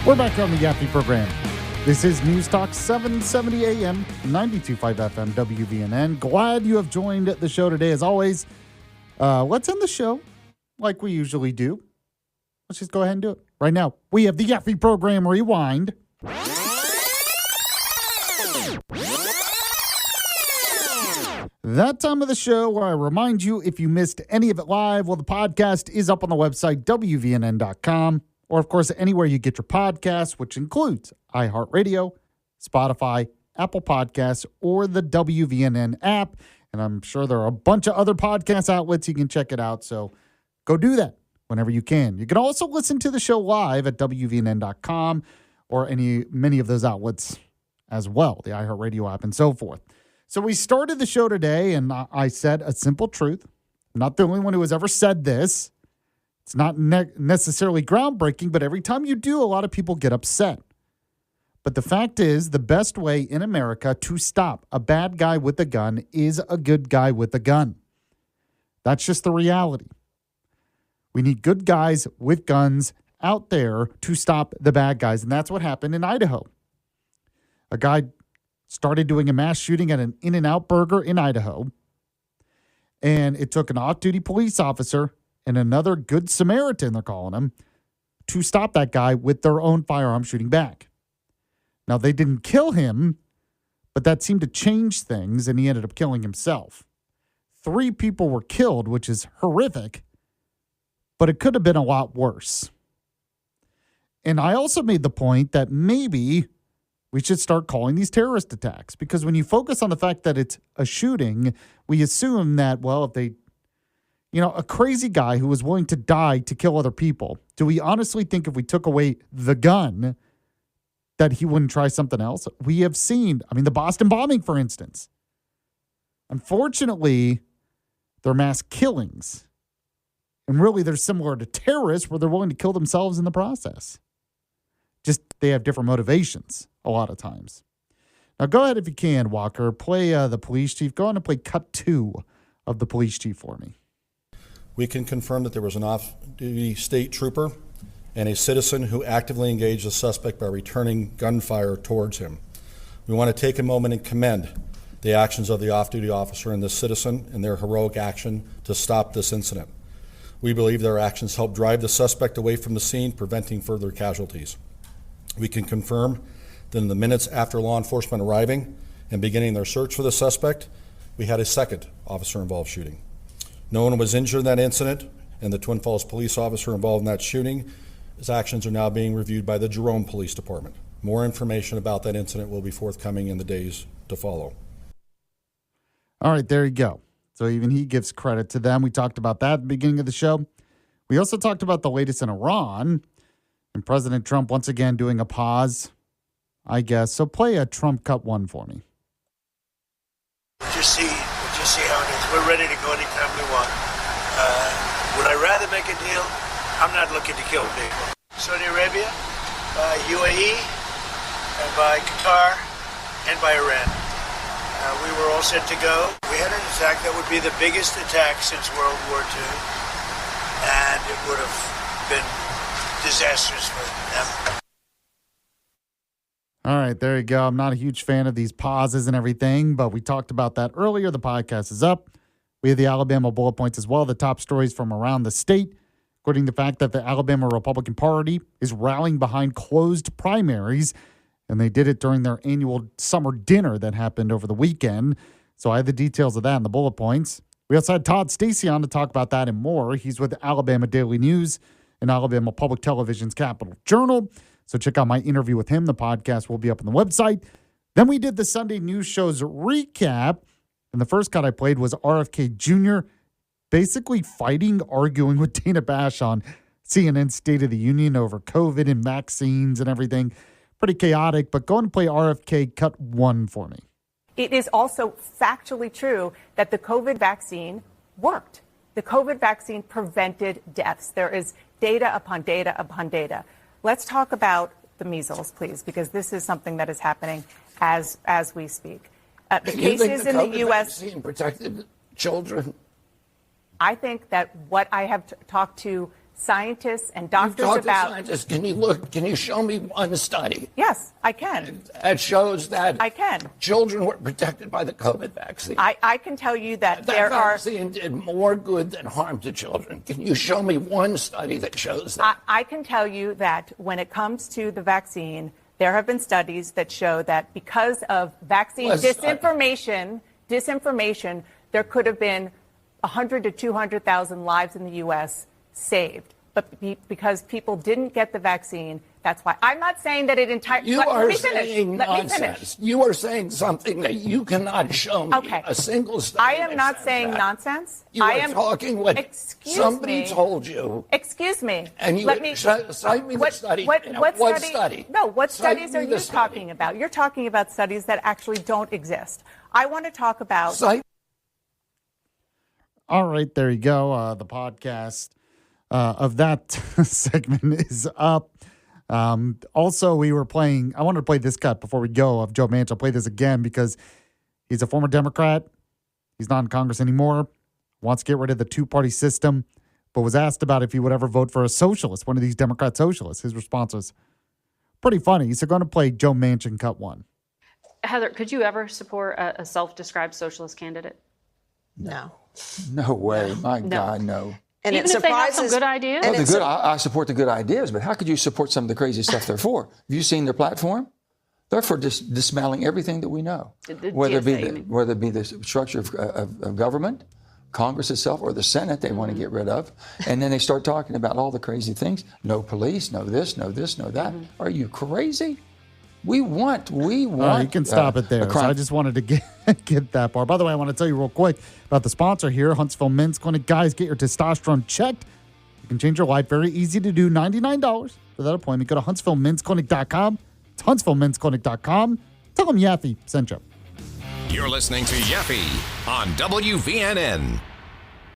We're back on the Yaffee program. This is News Talk 770 AM, 92.5 FM, WVNN. Glad you have joined the show today. As always, let's end the show like we usually do. Let's just go ahead and do it. Right now, we have the Yaffee program rewind. That time of the show where I remind you, if you missed any of it live, well, the podcast is up on the website, WVNN.com. Or, of course, anywhere you get your podcasts, which includes iHeartRadio, Spotify, Apple Podcasts, or the WVNN app. And I'm sure there are a bunch of other podcast outlets you can check it out. So go do that whenever you can. You can also listen to the show live at WVNN.com or many of those outlets as well, the iHeartRadio app and so forth. So we started the show today, and I said a simple truth. I'm not the only one who has ever said this. It's not necessarily groundbreaking, but every time you do, a lot of people get upset. But the fact is, the best way in America to stop a bad guy with a gun is a good guy with a gun. That's just the reality. We need good guys with guns out there to stop the bad guys, and that's what happened in Idaho. A guy started doing a mass shooting at an In-N-Out Burger in Idaho, and it took an off-duty police officer and another good Samaritan, they're calling him, to stop that guy with their own firearm shooting back. Now, they didn't kill him, but that seemed to change things, and he ended up killing himself. 3 people were killed, which is horrific, but it could have been a lot worse. And I also made the point that maybe we should start calling these terrorist attacks, because when you focus on the fact that it's a shooting, we assume that, well, if they a crazy guy who was willing to die to kill other people, do we honestly think if we took away the gun that he wouldn't try something else? We have seen, the Boston bombing, for instance. Unfortunately, they're mass killings. And really, they're similar to terrorists where they're willing to kill themselves in the process. Just they have different motivations a lot of times. Now, go ahead if you can, Walker. Play the police chief. Go on and play cut 2 of the police chief for me. We can confirm that there was an off-duty state trooper and a citizen who actively engaged the suspect by returning gunfire towards him. We want to take a moment and commend the actions of the off-duty officer and the citizen in their heroic action to stop this incident. We believe their actions helped drive the suspect away from the scene, preventing further casualties. We can confirm that in the minutes after law enforcement arriving and beginning their search for the suspect, we had a second officer-involved shooting. No one was injured in that incident, and the Twin Falls police officer involved in that shooting, his actions are now being reviewed by the Jerome Police Department. More information about that incident will be forthcoming in the days to follow. All right, there you go. So even he gives credit to them. We talked about that at the beginning of the show. We also talked about the latest in Iran, and President Trump once again doing a pause, I guess. So play a Trump cut 1 for me. Just see how it is. We're ready to go anytime we want. Would I rather make a deal? I'm not looking to kill people. Saudi Arabia, by UAE, and by Qatar, and by Iran. We were all set to go. We had an attack that would be the biggest attack since World War II, and it would have been disastrous for them. All right, there you go. I'm not a huge fan of these pauses and everything, but we talked about that earlier. The podcast is up. We have the Alabama bullet points as well, the top stories from around the state, including the fact that the Alabama Republican Party is rallying behind closed primaries, and they did it during their annual summer dinner that happened over the weekend. So I have the details of that in the bullet points. We also had Todd Stacy on to talk about that and more. He's with Alabama Daily News and Alabama Public Television's Capital Journal. So check out my interview with him. The podcast will be up on the website. Then we did the Sunday News Show's recap. And the first cut I played was RFK Jr. basically arguing with Dana Bash on CNN's State of the Union over COVID and vaccines and everything. Pretty chaotic, but go and play RFK cut 1 for me. It is also factually true that the COVID vaccine worked. The COVID vaccine prevented deaths. There is data upon data upon data. Let's talk about the measles, please, because this is something that is happening as we speak. The cases in the U.S. protected children. I think that what I have talked to scientists and doctors Talk about. to scientists. Can you show me one study Yes, I can. that shows that I can. children were protected by the COVID vaccine? I can tell you that That there are. vaccine did more good than harm to children. Can you show me one study that shows that? I can tell you that when it comes to the vaccine, there have been studies that show that because of vaccine disinformation, there could have been 100 to 200,000 lives in the U.S. saved. But because people didn't get the vaccine, that's why. I'm not saying that it entirely. You let are me finish. saying Let me nonsense. finish. You are saying something that you cannot show me Okay. a single study. I am that not says saying that. nonsense. You I are am talking what Excuse somebody me. told you. Excuse me. And you Let me cite me the study. What study? No, what Cite studies me are the you study. talking about? You're talking about studies that actually don't exist. I want to talk about. Cite All right, there you go. The podcast of that segment is up. Also, I wanted to play this cut before we go of Joe Manchin. I'll play this again because he's a former Democrat. He's not in Congress anymore. Wants to get rid of the two-party system, but was asked about if he would ever vote for a socialist, one of these Democrat socialists. His response was pretty funny. So going to play Joe Manchin cut one. Heather, could you ever support a self-described socialist candidate? No. No way. My God, no. And Even it if they have some surprises. good ideas? and I support the good ideas, but how could you support some of the crazy stuff they're for? Have you seen their platform? They're for just dismantling everything that we know, The whether TSA, it be the structure of government, Congress itself, or the Senate they want to get rid of. And then they start talking about all the crazy things. No police, no this, no this, no that. Are you crazy? We want. All right, you can stop it there. So I just wanted to get that part. By the way, I want to tell you real quick about the sponsor here, Huntsville Men's Clinic. Guys, get your testosterone checked. You can change your life. Very easy to do. $99 for that appointment. Go to HuntsvilleMen'sClinic.com. It's HuntsvilleMen'sClinic.com. Tell them Yaffee sent you. You're listening to Yaffee on WVNN.